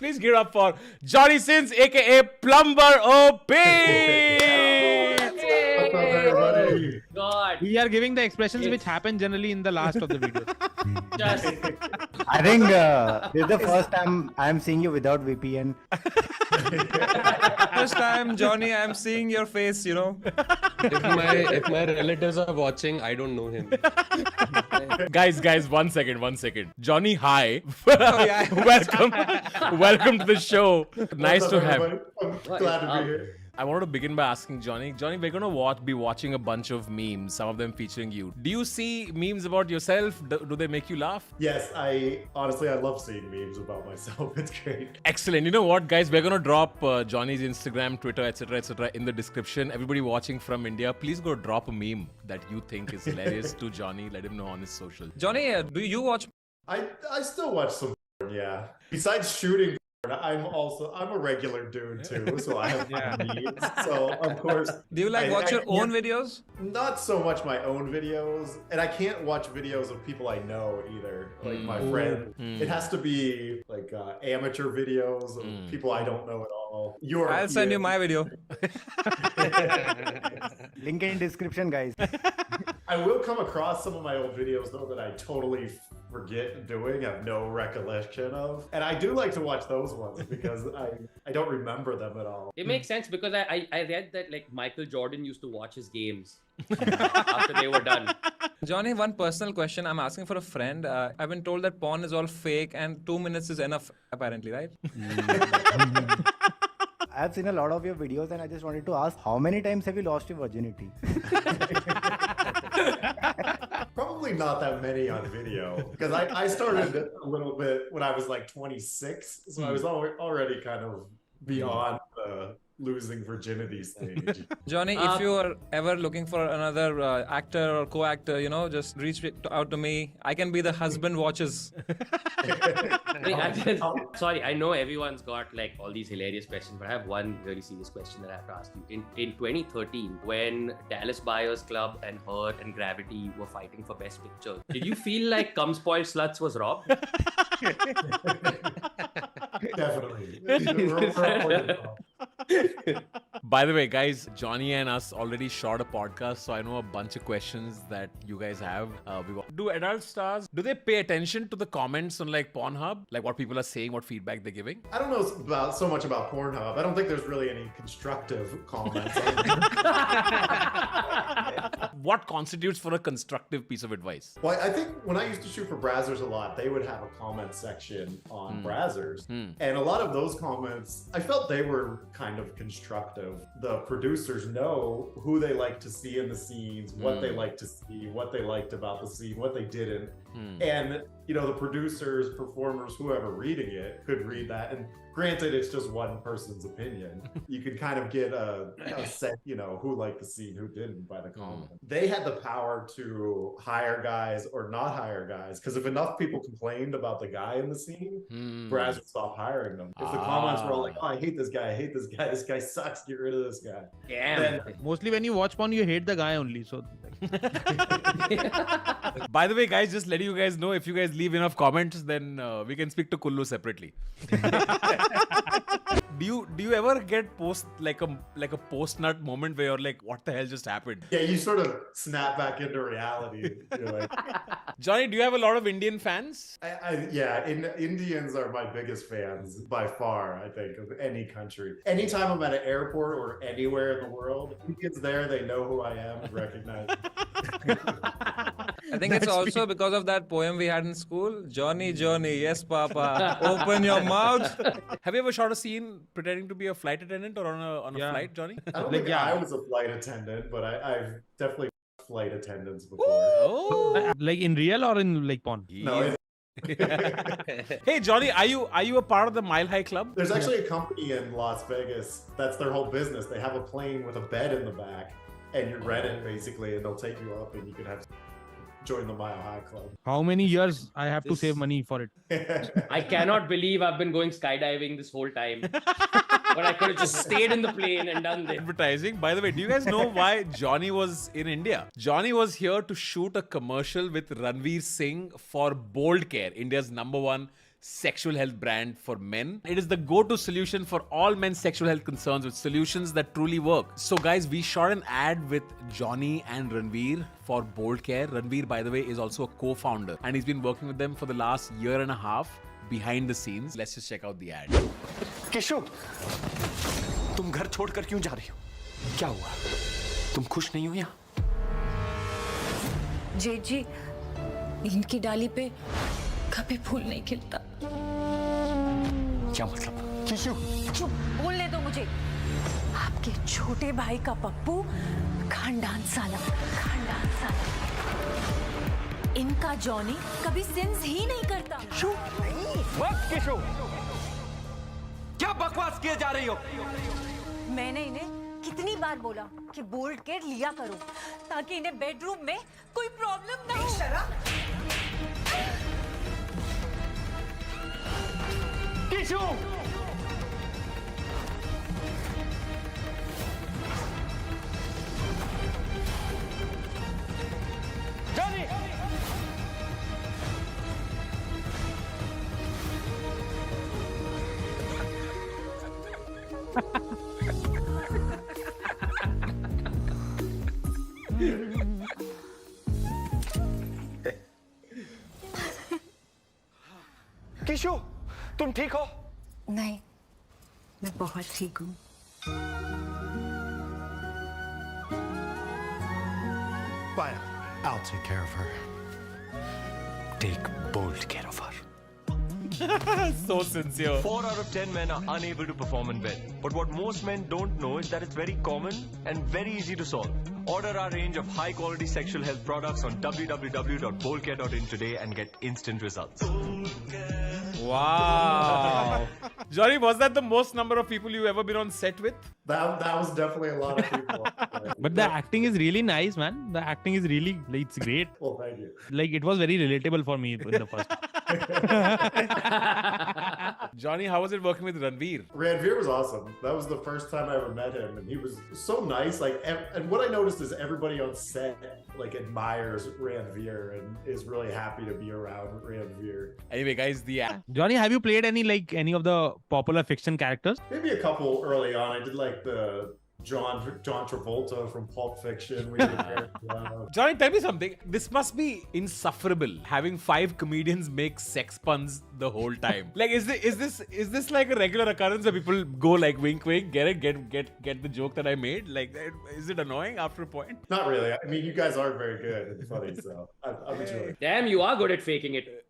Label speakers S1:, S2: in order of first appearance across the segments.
S1: Please give it up for Jonny Sins, aka Plumber OP.
S2: What's up, everybody?
S3: God.
S4: We are giving the expressions which happen generally in the last of the video.
S3: Just
S5: I think this is the first time I'm seeing you without VPN.
S6: First time, Johnny, I'm seeing your face, you know.
S7: If my relatives are watching, I don't know him.
S1: Guys, one second. Johnny, hi. Welcome to the show. Nice
S2: What's
S1: to
S2: up,
S1: have.
S2: everybody? I'm glad to be here.
S1: I wanted to begin by asking Johnny, we're gonna be watching a bunch of memes, some of them featuring you. Do you see memes about yourself? Do they make you laugh?
S2: Yes, I love seeing memes about myself. It's great.
S1: Excellent. You know what, guys? We're gonna drop Johnny's Instagram, Twitter, etc., in the description. Everybody watching from India, please go drop a meme that you think is hilarious to Johnny. Let him know on his social.
S6: Johnny, do you watch?
S2: I still watch some porn, yeah. Besides shooting porn, I'm a regular dude too, so I have needs. So of course.
S6: Do you watch your own videos?
S2: Not so much my own videos, and I can't watch videos of people I know either, like my friend. It has to be like amateur videos of people I don't know at all.
S6: I'll send you my video.
S5: Link in description, guys.
S2: I will come across some of my old videos though that I totally forget doing, have no recollection of, and I do like to watch those ones because I don't remember them at all.
S3: it makes sense because I read that like Michael Jordan used to watch his games after they were done.
S6: Johnny, one personal question I'm asking for a friend. I've been told that porn is all fake and 2 minutes is enough, apparently, right?
S5: I've seen a lot of your videos and I just wanted to ask, how many times have you lost your virginity?
S2: Probably not that many on video because I started a little bit when I was like 26, so I was already kind of beyond the losing virginity stage.
S6: Johnny, if you are ever looking for another actor or co-actor, you know, just reach out to me. I can be the husband watches.
S3: Sorry, I know everyone's got like all these hilarious questions, but I have one really serious question that I have to ask you. In 2013, when Dallas Buyers Club and Her and Gravity were fighting for Best Picture, did you feel like Cum Spoiled Sluts was robbed?
S2: Definitely.
S1: By the way, guys, Johnny and us already shot a podcast, so I know a bunch of questions that you guys have. Do adult stars, do they pay attention to the comments on like Pornhub? Like what people are saying, what feedback they're giving?
S2: I don't know so much about Pornhub. I don't think there's really any constructive comments.
S1: What constitutes for a constructive piece of advice?
S2: Well, I think when I used to shoot for Brazzers a lot, they would have a comment section on Brazzers. And a lot of those comments, I felt they were kind of constructive. The producers know who they like to see in the scenes, what they like to see, what they liked about the scene, what they didn't. And, you know, the producers, performers, whoever reading it could read that. And granted, it's just one person's opinion. You could kind of get a sense, you know, who liked the scene, who didn't by the comment. They had the power to hire guys or not hire guys, because if enough people complained about the guy in the scene, Braz would stop hiring them. If the comments were all like, oh, I hate this guy, this guy sucks, get rid of this guy.
S3: Damn.
S4: Mostly when you watch porn, you hate the guy only. So.
S1: By the way, guys, just letting you guys know, if you guys leave enough comments, then we can speak to Kullu separately. Do you ever get like a post nut moment where you're like, what the hell just happened?
S2: Yeah, you sort of snap back into reality. You're like,
S1: Johnny, do you have a lot of Indian fans?
S2: Indians are my biggest fans by far, I think, of any country. Anytime I'm at an airport or anywhere in the world, Indians there, they know who I am and recognize me.
S6: I think it's also because of that poem we had in school. Johnny, Johnny, yes, Papa, open your mouth.
S1: Have you ever shot a scene pretending to be a flight attendant or on a flight, Johnny?
S2: I don't think I was a flight attendant, but I've definitely flight attendants before.
S1: Oh.
S4: Like in real or in like porn?
S2: No,
S1: Hey, Johnny, are you a part of the Mile High Club?
S2: there's actually a company in Las Vegas. That's their whole business. They have a plane with a bed in the back, and you rent it basically, and they'll take you up, and you can have join the Mile High Club.
S4: How many years I have to save money for it?
S3: I cannot believe I've been going skydiving this whole time. But I could have just stayed in the plane and done this.
S1: Advertising. By the way, do you guys know why Johnny was in India? Johnny was here to shoot a commercial with Ranveer Singh for Bold Care, India's #1 sexual health brand for men. It is the go-to solution for all men's sexual health concerns with solutions that truly work. So guys, we shot an ad with Jonny and Ranveer for Bold Care. Ranveer, by the way, is also a co-founder and he's been working with them for the last year and a half behind the scenes. Let's just check out the ad.
S8: Keshav, तुम घर छोड़कर क्यों जा रही हो? क्या हुआ? तुम खुश नहीं हो यहाँ?
S9: जेठ जी, नींद की डाली पे कभी फूल नहीं खिलता।
S8: क्या मतलब?
S9: केशव, चुप, बोलने दो मुझे। आपके छोटे भाई का पप्पू खानदान साला। इनका जॉनी कभी सिंस ही नहीं करता।
S8: वक्त केशव, क्या बकवास किए जा रही हो?
S9: मैंने इन्हें कितनी बार बोला कि बोल्ड केयर लिया करो ताकि इन्हें बेडरूम में कोई प्रॉब्लम ना हो।
S8: केशव, जॉनी, केशव, तुम ठीक हो?
S9: नहीं, मैं बहुत ठीक हूँ।
S8: Fine, I'll take care of her. Take bold care of her.
S1: So sincere.
S10: 4 out of 10 men are unable to perform in bed. But what most men don't know is that it's very common and very easy to solve. Order our range of high quality sexual health products on www.boldcare.in today and get instant results.
S1: Wow. Jonny, was that the most number of people you've ever been on set with?
S2: That was definitely a lot of people.
S4: But the acting is really nice, man. The acting is really, like, it's great.
S2: Well, thank you.
S4: Like, it was very relatable for me in the first.
S1: Jonny, how was it working with Ranveer?
S2: Ranveer was awesome. That was the first time I ever met him, and he was so nice. Like, and what I noticed is everybody on set like admires Ranveer and is really happy to be around Ranveer.
S1: Anyway, guys,
S4: Jonny, have you played any of the popular fiction characters?
S2: Maybe a couple early on. I did like the John Travolta from Pulp Fiction. We did
S1: Jonny, tell me something. This must be insufferable having 5 comedians make sex puns the whole time. Like, is this like a regular occurrence where people go like wink wink, get the joke that I made? Like, is it annoying after a point?
S2: Not really. I mean, you guys are very good and funny, so I'm enjoying it.
S3: Damn, you are good at faking it.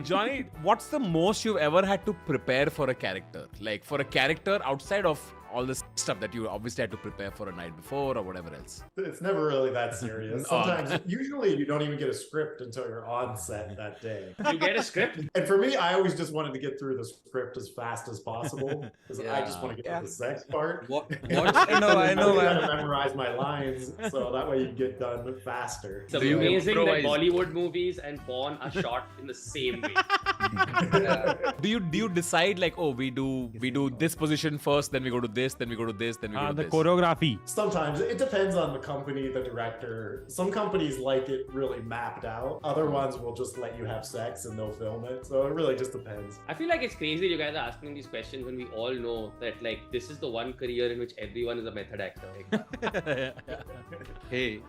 S1: Jonny, what's the most you've ever had to prepare for a character? Like, for a character outside of all this stuff that you obviously had to prepare for a night before or whatever else.
S2: It's never really that serious. Sometimes, usually you don't even get a script until you're on set that day.
S3: You get a script?
S2: And for me, I always just wanted to get through the script as fast as possible because I just want to get to the sex part.
S6: I know,
S2: I
S6: man.
S2: gotta memorize my lines so that way you get done faster.
S3: It's amazing that Bollywood movies and porn are shot in the same way.
S1: Do you decide like, oh, we do this position first, then we go to this, then we go to this, then we go to
S4: The
S1: this?
S4: choreography.
S2: Sometimes it depends on the company, the director. Some companies like it really mapped out. Other ones will just let you have sex and they'll film it. So it really just depends.
S3: I feel like it's crazy you guys are asking these questions when we all know that like this is the one career in which everyone is a method actor. Like,
S7: Hey,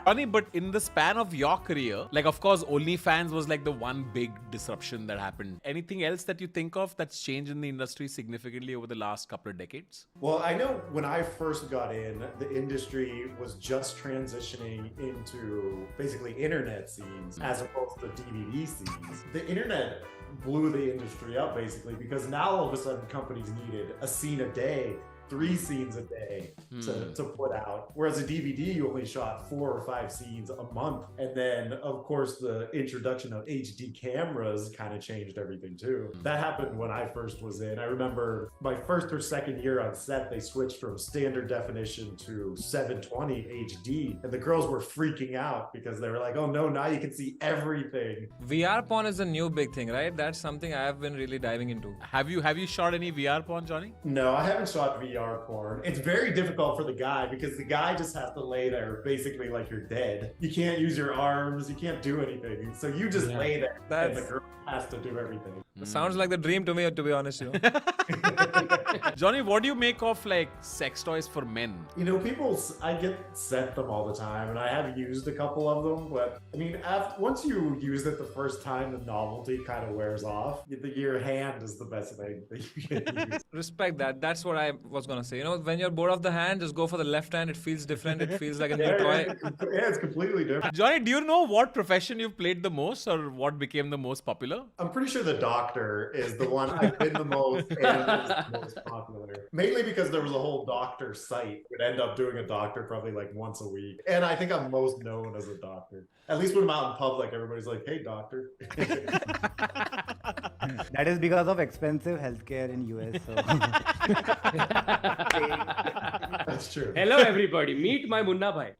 S1: Funny, but in the span of your career, like of course OnlyFans was like the one big disruption that happened. Anything else that you think of that's changed in the industry significantly over the last couple of decades?
S2: Well, I know when I first got in, the industry was just transitioning into basically internet scenes as opposed to DVD scenes. The internet blew the industry up basically because now all of a sudden companies needed a scene a day, 3 scenes a day to put out. Whereas a DVD, you only shot 4 or 5 scenes a month. And then, of course, the introduction of HD cameras kind of changed everything too. That happened when I first was in. I remember my first or second year on set, they switched from standard definition to 720 HD. And the girls were freaking out because they were like, oh no, now you can see everything.
S6: VR porn is a new big thing, right? That's something I have been really diving into.
S1: Have you shot any VR porn, Jonny?
S2: No, I haven't shot VR VR porn. It's very difficult for the guy because the guy just has to lay there basically like you're dead. You can't use your arms, you can't do anything. So you just lay there and the girl has to do everything.
S6: Sounds like the dream to me, to be honest. You know?
S1: Johnny, what do you make of like sex toys for men?
S2: You know, I get sent them all the time, and I have used a couple of them. But I mean, once you use it the first time, the novelty kind of wears off. Your hand is the best thing that you can use.
S6: Respect that. That's what I was gonna say. You know, when you're bored of the hand, just go for the left hand. It feels different. It feels like a new toy.
S2: Yeah, it's completely different.
S1: Johnny, do you know what profession you've played the most or what became the most popular?
S2: I'm pretty sure the doctor is the one I've been the most and is the most popular. Mainly because there was a whole doctor site. Would end up doing a doctor probably like once a week. And I think I'm most known as a doctor. At least when I'm out in public, everybody's like, hey, doctor.
S5: That is because of expensive healthcare in US. So.
S2: That's true.
S3: Hello, everybody. Meet my Munna Bhai.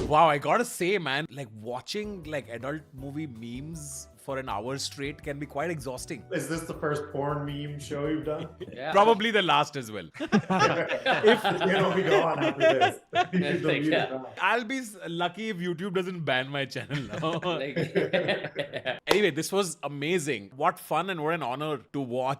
S1: Wow, I gotta say, man, like watching like adult movie memes for an hour straight can be quite exhausting.
S2: Is this the first porn meme show you've done?
S3: Yeah.
S1: Probably the last as well.
S2: If it'll be gone after this. You can delete it now.
S1: I'll be lucky if YouTube doesn't ban my channel now.
S3: Like-
S1: Anyway, this was amazing. What fun and what an honor to watch